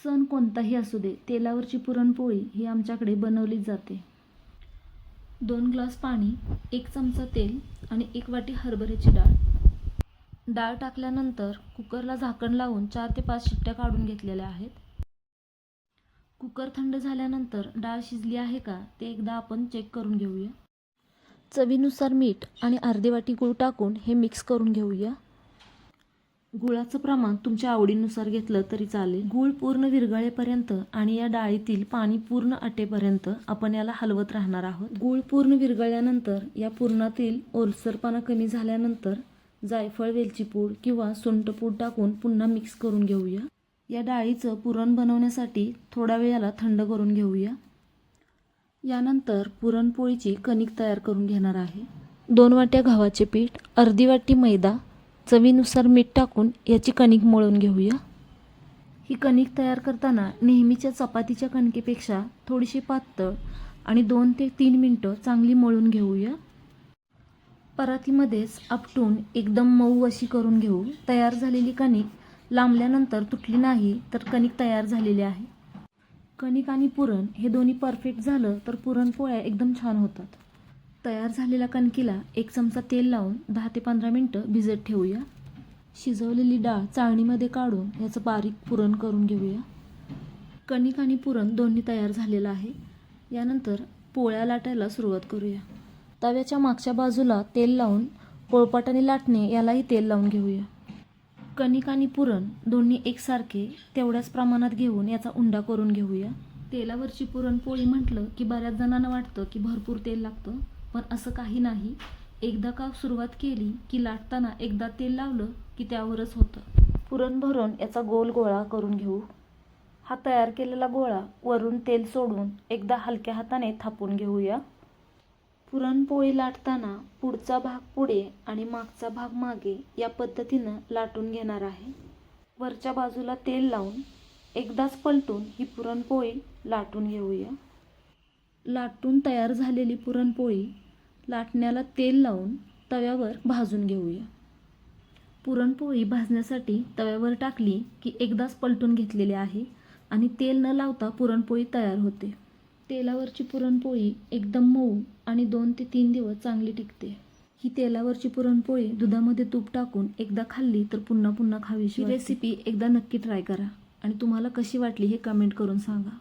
सण कोणताही असू दे, तेलावरची पुरणपोळी ही आमच्याकडे बनवलीच जाते. 2 ग्लास पाणी, 1 चमचा तेल आणि 1 वाटी हरभऱ्याची डाळ. डाळ टाकल्यानंतर कुकरला झाकण लावून 4 ते 5 शिट्ट्या काढून घेतलेल्या आहेत. कुकर थंड झाल्यानंतर डाळ शिजली आहे का ते एकदा आपण चेक करून घेऊया. चवीनुसार मीठ आणि अर्धी वाटी गूळ टाकून हे मिक्स करून घेऊया. गुळाचं प्रमाण तुमच्या आवडीनुसार घेतलं तरी चालेल. गूळ पूर्ण विरघळेपर्यंत आणि या डाळीतील पाणी पूर्ण आटेपर्यंत आपण याला हलवत राहणार आहोत. गूळ पूर्ण विरघळल्यानंतर या पुरणातील ओलसरपणा कमी झाल्यानंतर जायफळ, वेलची पूड किंवा सुंठ पूड टाकून पुन्हा मिक्स करून घेऊया. या डाळीचं पुरण बनवण्यासाठी थोडा वेळ याला थंड करून घेऊया. यानंतर पुरणपोळीची कणिक तयार करून घेणार आहे. 2 वाट्या गव्हाचे पीठ, अर्धी वाटी मैदा, चवीनुसार मीठ टाकून याची कणिक मळून घेऊया. ही कणिक तयार करताना नेहमीच्या चपातीच्या कणकेपेक्षा थोडीशी पातळ आणि 2 ते 3 मिनिटं चांगली मळून घेऊया. परातीमध्येच आपटून एकदम मऊ अशी करून घेऊ. तयार झालेली कणिक लांबल्यानंतर तुटली नाही तर कणिक तयार झालेली आहे. कणिक आणि पुरण हे दोन्ही परफेक्ट झालं तर पुरणपोळ्या एकदम छान होतात. तयार झालेल्या कणकीला 1 चमचा तेल लावून 10 ते 15 मिनिटं भिजत ठेवूया. शिजवलेली डाळ चाळणीमध्ये काढून याचं बारीक पुरण करून घेऊया. कणिक आणि पुरण दोन्ही तयार झालेलं आहे. यानंतर पोळ्या लाटायला सुरुवात करूया. तव्याच्या मागच्या बाजूला तेल लावून पोळपाटाने लाटणे यालाही तेल लावून घेऊया. कणिक आणि पुरण दोन्ही एकसारखे तेवढ्याच प्रमाणात घेऊन याचा उंडा करून घेऊया. तेलावरची पुरणपोळी म्हटलं की बऱ्याच जणांना वाटतं की भरपूर तेल लागतं, पण असं काही नाही. एकदा का सुरुवात केली की लाटताना एकदा तेल लावलं की त्यावरच होतं. पुरण भरून याचा गोल गोळा करून घेऊ. हा तयार केलेला गोळा वरून तेल सोडून एकदा हलक्या हाताने थापून घेऊया. पुरणपोळी लाटताना पुढचा भाग पुढे आणि मागचा भाग मागे या पद्धतीनं लाटून घेणार आहे. वरच्या बाजूला तेल लावून एकदाच पलटून ही पुरणपोळी लाटून घेऊया. लाटून तयार झालेली पुरणपोळी लाटण्याला तेल लावून तव्यावर भाजून घेऊया. पुरणपोळी भाजण्यासाठी तव्यावर टाकली की एकदाच पलटून घेतलेली आहे आणि तेल न लावता पुरणपोळी तयार होते. तेलावरची पुरणपोळी एकदम मऊ आणि 2 ते 3 दिवस चांगली टिकते. ही तेलावरची पुरणपोळी दुधामध्ये तूप टाकून एकदा खाल्ली तर पुन्हा पुन्हा खावीशी वाटते. ही रेसिपी एकदा नक्की ट्राय करा आणि तुम्हाला कशी वाटली हे कमेंट करून सांगा.